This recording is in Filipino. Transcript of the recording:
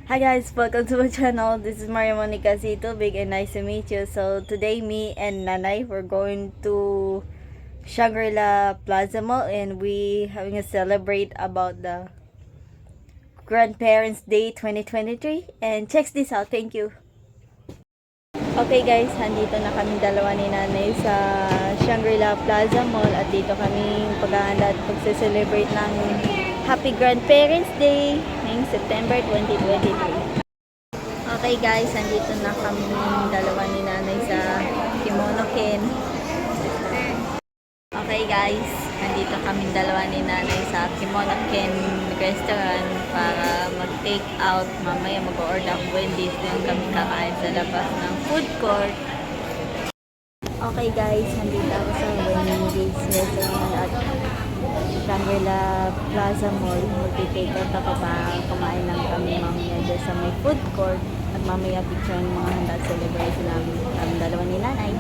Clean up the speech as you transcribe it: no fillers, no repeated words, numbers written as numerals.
Hi guys, welcome to my channel. This is Maria Monica Zito, big and nice to meet you. So today me and Nanay, we're going to Shangri-La Plaza Mall and we having a celebrate about the Grandparents Day 2023. And check this out, thank you. Okay guys, andito na kami dalawa ni Nanay sa Shangri-La Plaza Mall at dito kami paghahanda at pagse-celebrate ng Happy Grandparents Day ngayong September 2023. Okay guys, andito na kami dalawa ni Nanay sa Kimono Ken. Okay guys, andito kami dalawa ni Nanay sa Kimono Ken restaurant para mag-take out. Mamaya mag-order ng Wendy's, din kami kakain sa labas ng food court. Okay guys, nandito ako sa Wendy's restaurant at Shangri-La Plaza Mall. Mag-take out ako pa, kumain lang kami mamaya dyan sa may food court at mamaya picture ng mga handa at celebration namin dalawa ni Nanay.